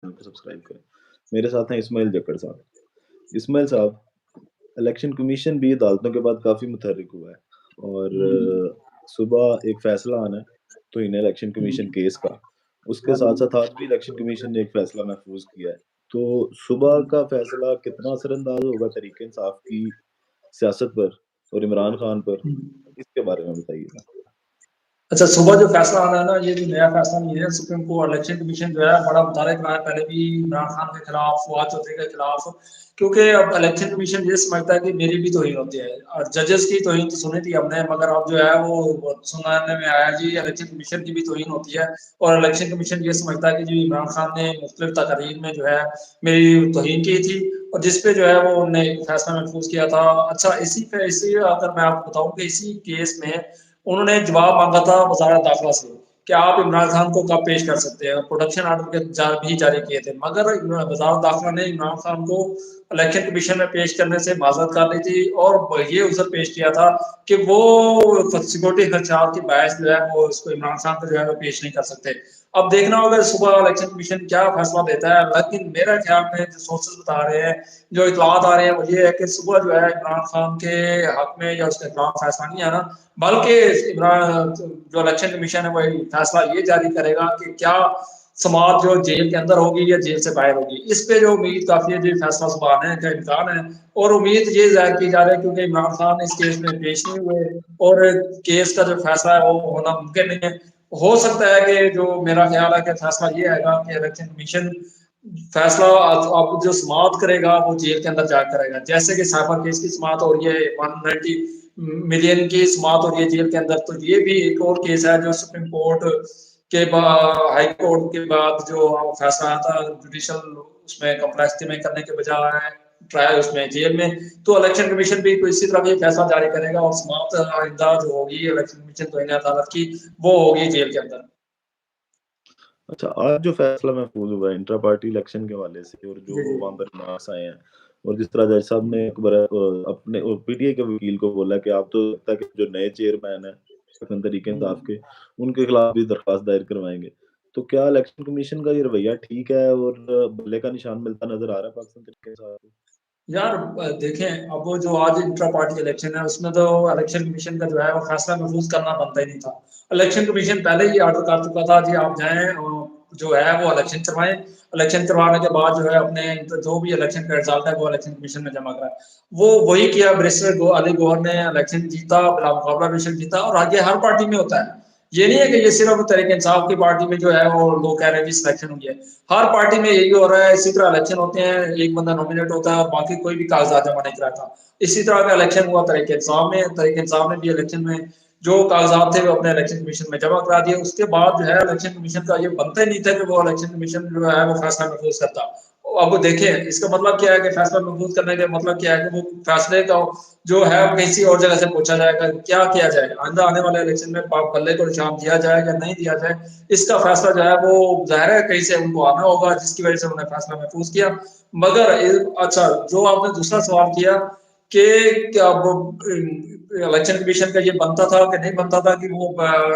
Channel को subscribe करें। मेरे साथ हैं इस्माइल जक्कड़ साहब। इस्माइल साहब, इलेक्शन कमीशन भी अदालतों के बाद काफ़ी मुतहर्रिक हुआ है और हुँ, सुबह एक फैसला आना है, तो इन्हें इलेक्शन हुँ। कमीशन केस का। उसके हाँ जी। साथ-साथ आज भी इलेक्शन कमीशन ने एक फैसला महफूज़ किया है। तो सुबह हुँ। का फैसला कितना असरअंदाज़ होगा तहरीक-ए-इंसाफ की सियासत पर और इमरान खान पर? हुँ। इसके बारे में बताइएगा। अच्छा, सुबह जो फैसला आना है ना, ये जो नया फैसला नहीं है, सुप्रीम कोर्ट इलेक्शन कमीशन जो है बड़ा मुतहर्रिक रहा है, पहले भी इमरान खान के खिलाफ, फवाद चौधरी के खिलाफ, क्योंकि अब इलेक्शन कमीशन ये समझता है कि मेरी भी तौहीन होती है और जजेस की तौहीन तो सुनी थी हमने, मगर अब जो है वो सुनाने में आया जी इलेक्शन कमीशन की भी तौहीन होती है और इलेक्शन कमीशन ये समझता है कि जी इमरान खान ने मुख्तलिफ तकारीर में जो है मेरी तौहीन की थी और जिस पे जो है वो उन्होंने एक फैसला महफूज किया था। अच्छा, इसी अगर मैं आपको बताऊँ कि इसी केस में उन्होंने जवाब माँगा था वज़ारत दाखिला से कि आप इमरान खान को कब पेश कर सकते हैं, प्रोटेक्शन ऑर्डर के भी जारी किए थे। मगर वज़ारत दाखिला ने इमरान खान को इलेक्शन कमीशन में पेश करने से माज़रत कर ली थी और ये उज़र पेश किया था कि वो सिक्योरिटी खदशात की बहस जो है वो इसको इमरान खान को जो है वो पेश नहीं कर सकते। अब देखना होगा सुबह इलेक्शन कमीशन क्या फैसला देता है, लेकिन मेरे ख्याल में जो सोर्सेज़ बता रहे हैं, जो इत्तलात आ रहे हैं वो ये है कि सुबह जो है इमरान खान के हक में या उसके खिलाफ फैसला नहीं आना, बल्कि इमरान जो इलेक्शन कमीशन है वही फैसला ये जारी करेगा कि क्या समात जो जेल के अंदर होगी या जेल से बाहर होगी। इस पे जो उम्मीद काफ़ी है, जो फैसला सुबह आने का इम्कान है और उम्मीद ये ज़ाहिर की जा रही है क्योंकि इमरान खान इस केस में पेश नहीं हुए और केस का जो फैसला है वो होना मुमकिन नहीं है। हो सकता है कि जो मेरा ख्याल है कि फैसला ये आएगा कि इलेक्शन कमीशन फैसला अब जो समाअत करेगा वो जेल के अंदर जाकर करेगा। जैसे कि साइबर केस की समाअत हो रही है, 190 मिलियन की समाअत हो रही है जेल के अंदर, तो ये भी एक और केस है जो सुप्रीम कोर्ट के हाई कोर्ट के बाद जो फैसला आया था जुडिशल उसमें कंप्लेक्सिटी में करने के बजाय ट्रायल उसमें जेल में, तो इलेक्शन कमीशन भी कोई इसी तरह भी फैसला जारी करेगा और समाअत आइंदा जो होगी इलेक्शन कमीशन तो अदालत की, वो होगी जेल के अंदर। अच्छा, आज जो फैसला महफूज़ हुआ है इंट्रा पार्टी इलेक्शन के हवाले से और जो जी, जी। वहाँ पर रिमार्क्स आए हैं और जिस तरह जज साहब ने अपने पीटीआई के वकील को बोला कि आप तो लगता है कि जो नए चेयरमैन हैं पाकिस्तान तहरीक-ए-इंसाफ हुँ। के, उनके खिलाफ भी दरख्वास्त दायर करवाएँगे। तो क्या इलेक्शन कमीशन का ये रवैया ठीक है और बल्ले का निशान मिलता नज़र आ रहा है पाकिस्तान तहरीक-ए-इंसाफ को? यार देखें, अब वो जो आज इंट्रा पार्टी इलेक्शन है उसमें तो इलेक्शन कमीशन का जो है वो फैसला महफूज करना बनता ही नहीं था। इलेक्शन कमीशन पहले ही ऑर्डर कर चुका था जी आप जाएँ जो है वो इलेक्शन करवाएँ। इलेक्शन करवाने के बाद जो है अपने जो भी इलेक्शन का रिजल्ट है वो इलेक्शन कमीशन में जमा कराएँ। वो वही किया बैरिस्टर अली गौहर ने इलेक्शन जीता, बिलामुकाबला इलेक्शन जीता और आगे हर पार्टी में होता है। ये नहीं है कि ये सिर्फ तहरीक इंसाफ की पार्टी में जो है वो लोग कह रहे हैं जी सिलेक्शन हुई है। हर पार्टी में यही हो रहा है, इसी तरह इलेक्शन होते हैं, एक बंदा नॉमिनेट होता है और बाकी कोई भी कागज़ात जमा नहीं कराता। इसी तरह का इलेक्शन हुआ तहरीक इंसाफ ने भी इलेक्शन में जो कागज़ात थे वो अपने इलेक्शन कमीशन में जमा करा दिए। उसके बाद जो है इलेक्शन कमीशन का ये बनता ही नहीं था कि वो इलेक्शन कमीशन जो है वो फैसला महफूज करता। अब देखें इसका मतलब क्या है कि फैसला महफूज करने का मतलब क्या है कि वो फैसले का जो है वो किसी और जगह से पूछा जाएगा, क्या किया जाए? आइंदा आने वाले इलेक्शन में बल्ले को निशान दिया जाए या नहीं दिया जाए, इसका फैसला जो है वो ज़ाहिर है कहीं से उनको आना होगा जिसकी वज़ह से उन्होंने फैसला महफूज़ किया। मगर अच्छा, जो आपने दूसरा सवाल किया कि क्या वो इलेक्शन कमीशन का ये बनता था कि नहीं बनता था कि वो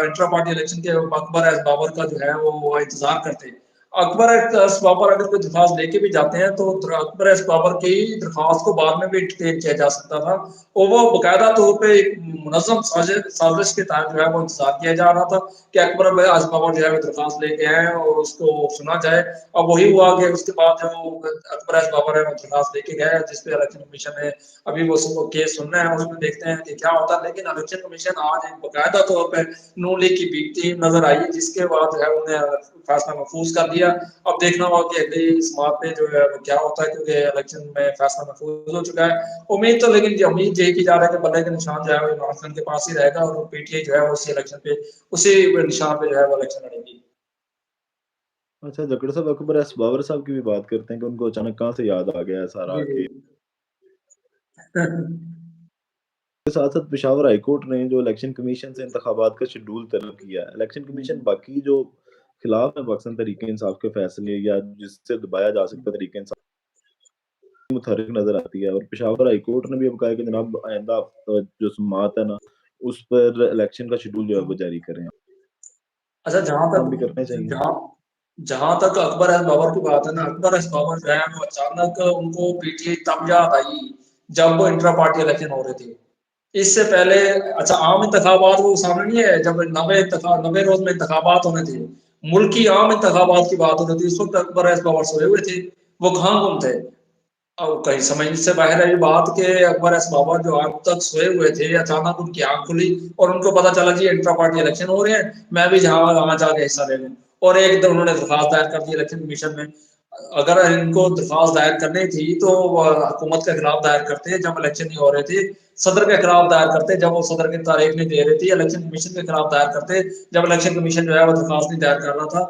इंट्रा पार्टी इलेक्शन के अकबर एज़ बाबर का जो है वो इंतज़ार करते। अकबर एज़ बाबर अगर कोई दरख्वास्त लेके भी जाते हैं तो अकबर एज़ बाबर की दरख्वास्त को बाद में भी एंटरटेन किया जा सकता था और वो बाकायदा तौर पे एक मुनज़्ज़म साज़िश के तहत जो है वो इंतज़ार किया जा रहा था कि अकबर एज़ बाबर जो है वो दरख्वास्त लेके आएँ और उसको सुना जाए। अब वही हुआ कि उसके बाद जो अकबर एज़ बाबर है वो दरख्वास्त लेके गए जिस पे इलेक्शन कमीशन ने अभी वो सबको केस सुनना है, उसमें देखते हैं कि क्या होता है। लेकिन इलेक्शन कमीशन आज एक बाकायदा तौर पे नून लीग की बी टीम नज़र आई जिसके बाद जो है उन्हें फैसला महफूज कर दिया। अब देखना होगा कि अगली समात पे जो है वो क्या होता है क्योंकि इलेक्शन में फैसला महफूज हो चुका है। उम्मीद तो लेकिन उम्मीद यही की जा रहा है कि बल्ले का निशान जो है वो इमरान खान के पास ही रहेगा और पीटीआई जो है वो उसी इलेक्शन पे उसी निशान पे जो है वो इलेक्शन लड़ेगी। अच्छा, जकड़ साहब अकबर एस बाबर साहब की भी बात करते हैं कि उनको अचानक कहाँ से याद आ गया है सारा जी, जी। कि के साथ-साथ पेशावर हाई कोर्ट ने जो इलेक्शन कमीशन से इंतखाबात का शेड्यूल तलब किया है। इलेक्शन कमीशन हुँ। बाकी जो खिलाफ है पाकिस्तान तहरीक-ए-इंसाफ के फैसले या जिससे दबाया जा सकता है तहरीक-ए-इंसाफ मुतहर्रिक नज़र आती है और पेशावर हाई कोर्ट ने भी अब कहा है कि जनाब आइंदा जो समाअत है ना, उस पर इलेक्शन का शेड्यूल जो है वो जारी करें। अच्छा, जहाँ काम भी तक करने चाहिए। जहाँ जहाँ तक अकबर एज़ बाबर की बात है ना, अकबर एज़ बाबर जो है वो अचानक उनको पीटीआई तब याद आई, जब वो इंट्रा पार्टी इलेक्शन हो रहे थे। इससे पहले अच्छा आम इंतखाबात वो सामने नहीं है, जब 90 रोज़ में इंतखाबात होने थे, मुल्की आम इंतखाबात की बात हो रही थी, उस वक़्त अकबर एज़ बाबर सोए हुए थे, वो कहाँ गुम थे? अब कहीं समझ से बाहर है ये बात कि अकबर एज़ बाबर जो अब तक सोए हुए थे, अचानक उनकी आँख खुली और उनको पता चला जी इंट्रा पार्टी इलेक्शन हो रहे हैं, मैं भी जहाँ वहाँ जाके हिस्सा ले लूँ। और एकदम उन्होंने दरख्वास्त दायर कर दी इलेक्शन कमीशन में। अगर इनको दरख्वास्त दायर करनी थी तो हुकूमत के खिलाफ दायर करते जब इलेक्शन नहीं हो रहे थे, सदर के खिलाफ दायर करते जब वो सदर की तारीख नहीं दे रही थी, इलेक्शन कमीशन के खिलाफ दायर करते जब इलेक्शन कमीशन जो है वो दरख्वास्त नहीं दायर कर रहा था।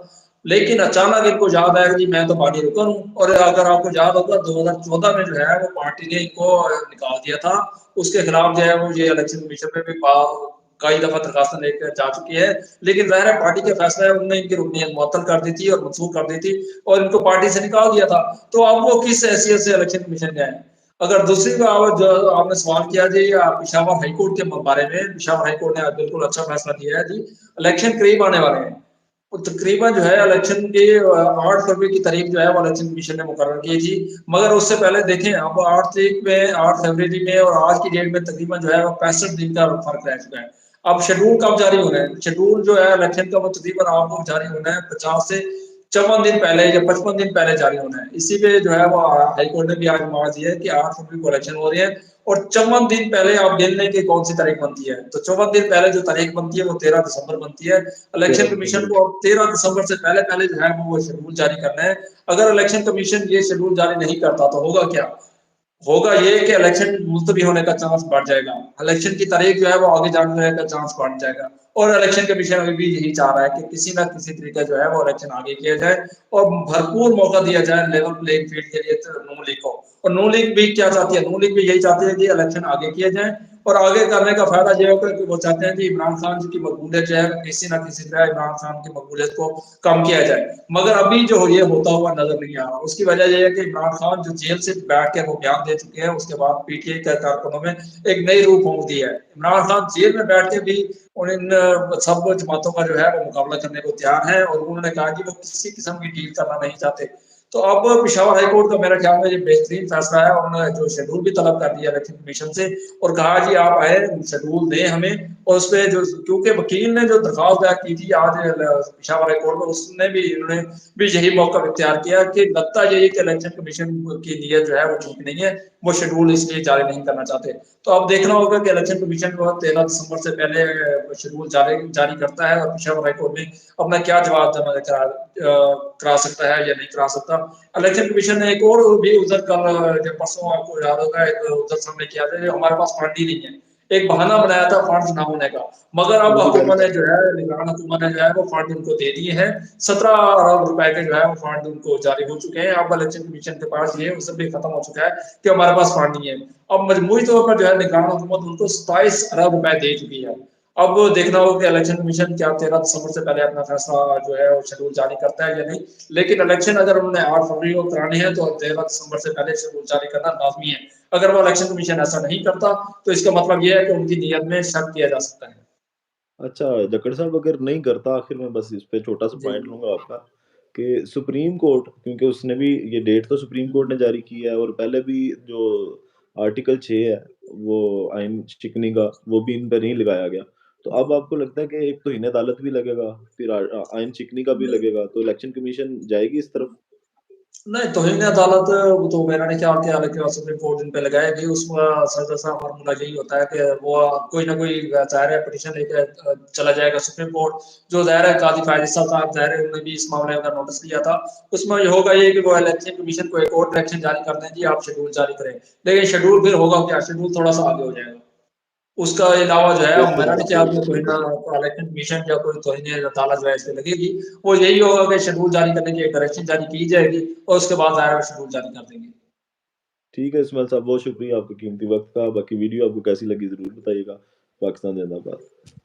लेकिन अचानक इनको याद आया कि जी मैं तो पार्टी रुकन हूँ। और अगर आपको याद होगा 2014 में जो है वो पार्टी ने इनको निकाल दिया था, उसके खिलाफ जो है वो ये इलेक्शन कमीशन में भी कई दफा दरखास्तें लेकर जा चुकी है। लेकिन ज़ाहिर है पार्टी का फैसला है, उन्होंने इनकी रुकनीत मुअत्तल कर दी थी और मनसूख कर दी थी और इनको पार्टी से निकाल दिया था। तो अब वो किस हैसियत से इलेक्शन कमीशन गए हैं? अगर दूसरी बात जो आपने सवाल किया जी पेशावर हाई कोर्ट के बारे में, पेशावर हाई कोर्ट ने बिल्कुल अच्छा फैसला दिया है जी। इलेक्शन करीब आने वाले हैं। वो तकरीबन जो है इलेक्शन के 8 फरवरी की तारीख जो है वो इलेक्शन कमीशन ने मुकर्रर की थी। मगर उससे पहले देखें अब 8 तारीख में 8 फरवरी में और आज की डेट में तकरीबन जो है वो 65 दिन का फ़र्क रह चुका है। अब शेड्यूल कब जारी होना है? शेड्यूल जो है इलेक्शन का वो तकरीबन आपको जारी होना है 50 से 54 दिन पहले या 55 दिन पहले जारी होना है। इसी पे जो है वो हाई कोर्ट ने भी आज मान दिया है कि 8 फरवरी को इलेक्शन हो रही है और 54 दिन पहले आप गिन लें कि कौन सी तारीख बनती है। तो 54 दिन पहले जो तारीख बनती है वो 13 दिसंबर बनती है। इलेक्शन 13 कमीशन दिसंबर को को। अब 13 दिसंबर से पहले-पहले जो है वो शेड्यूल जारी करना है। अगर इलेक्शन कमीशन ये शेड्यूल जारी नहीं करता तो होगा क्या? होगा ये कि इलेक्शन मुलतवी होने का चांस बढ़ जाएगा। इलेक्शन की तारीख जो है वो आगे जाने का चांस बढ़ जाएगा और इलेक्शन कमीशन अभी भी यही चाह रहा है कि किसी न किसी तरीके जो है वो इलेक्शन आगे किया जाए और भरपूर मौका दिया जाए लेवल प्लेइंग फील्ड के लिए नून लीग को। और नून लीग भी क्या चाहती है? नून लीग भी यही चाहती है कि इलेक्शन आगे किए जाएँ और आगे करने का फ़ायदा ये होगा कि वो चाहते हैं कि इमरान खान जी की मकबूलियत जो है किसी न किसी तरह इमरान खान की मकबूलियत को कम किया जाए। मगर अभी जो ये होता हुआ नज़र नहीं आ रहा। उसकी वजह ये है कि इमरान खान जो जेल से बैठ के वो बयान दे चुके हैं, उसके बाद पीटीआई के कारकुनों में एक नई रूह फूँक दी है। इमरान खान जेल में बैठ के भी उन इन सब जमातों का जो है वो मुकाबला करने को तैयार है और उन्होंने कहा कि वो किसी किस्म की डील करना नहीं चाहते। तो अब पेशावर हाई कोर्ट का मेरे ख्याल में ये बेहतरीन फैसला है। उन्होंने जो शेड्यूल भी तलब कर दिया इलेक्शन कमीशन से और कहा जी आप आए शेड्यूल दें हमें और उसपे जो क्योंकि वकील ने जो दरख्वास्त दायर की थी आज पेशावर हाई कोर्ट में उसने भी इन्होंने भी यही मौका इख्तियार किया कि लगता यही है कि इलेक्शन कमीशन की नीयत जो है वो ठीक नहीं है, वो शेड्यूल इसलिए जारी नहीं करना चाहते। तो अब देखना होगा कि इलेक्शन कमीशन जो है 13 दिसंबर से पहले शेड्यूल जारी जारी करता है और पेशावर हाई कोर्ट में अपना क्या जवाब जमा करा सकता है या नहीं करा सकता। इलेक्शन कमीशन ने एक और भी उधर कल जब परसों आपको याद होगा एक उधर सामने किया था हमारे पास फंड ही नहीं है। एक बहाना बनाया था फंड्स ना होने का। मगर अब पॉलिटिकल। हुकूमत ने जो है निगरान हुकूमत ने जो है वो फंड उनको दे दिए हैं। 17 अरब रुपए के जो है वो फंड उनको जारी हो चुके हैं। अब इलेक्शन कमीशन के पास ये सब भी खत्म हो चुका है कि हमारे पास फंड नहीं है। अब मजबूरी तौर पर जो है निगरान हुकूमत उनको 27 अरब रुपए दे चुकी है। अब देखना होगा कि इलेक्शन कमीशन क्या 13 दिसंबर से पहले अपना फैसला जो है वो शेड्यूल जारी करता है या नहीं। लेकिन इलेक्शन अगर उन्होंने 8 फरवरी को कराने हैं तो 13 दिसंबर से पहले शेड्यूल जारी करना लाजमी है। अगर वो इलेक्शन कमीशन ऐसा नहीं करता तो इसका मतलब ये है कि उनकी नीयत में शक किया जा सकता है। अच्छा, जकड़ साहब अगर नहीं करता, आखिर में बस इस पे छोटा-सा जी। पॉइंट लूँगा आपका कि सुप्रीम कोर्ट, क्योंकि उसने भी ये डेट तो सुप्रीम कोर्ट ने जारी की है और पहले भी जो आर्टिकल 6 है, वो आइन शिकनी का, वो भी इन पे नहीं लगाया गया। तो अब आपको लगता है कि एक तौहीन अदालत भी लगेगा, फिर आइन शिकनी का भी लगेगा, तो इलेक्शन कमीशन जाएगी इस तरफ? नहीं, तौहीन अदालत वो तो मेरा नहीं ख्याल कि हालाँकि सुप्रीम कोर्ट इन पे लगाएगी। उसका सीधा-सा फ़ॉर्मूला यही होता है कि वो कोई ना कोई ज़ाहिर है पिटीशन लेके चला जाएगा सुप्रीम कोर्ट। जो ज़ाहिर है काज़ी फ़ायज़ साहब ज़ाहिर है उन्होंने भी इस मामले का नोटिस लिया था। उसमें ये होगा ये कि वो इलेक्शन कमीशन को एक और डायरेक्शन जारी कर दें कि आप शेड्यूल जारी करें। लेकिन शेड्यूल फिर होगा क्या? शेड्यूल थोड़ा-सा आगे हो जाएगा। उसका अलावा जो है फिर मेरा शेड्यूल नहीं आगे ख्याल हो कि जाएगा। कोई ना इलेक्शन कमीशन या कोई तौहीन अदालत जो है इस पे लगेगी। वो यही होगा कि शेड्यूल जारी करने की एक डायरेक्शन जारी की जाएगी और उसके बाद ज़ाहिर है शेड्यूल जारी कर देंगे। ठीक है इस्माइल साहब, बहुत शुक्रिया आपके कीमती वक़्त का। बाकी वीडियो आपको कैसी लगी ज़रूर बताइएगा। पाकिस्तान ज़िंदाबाद।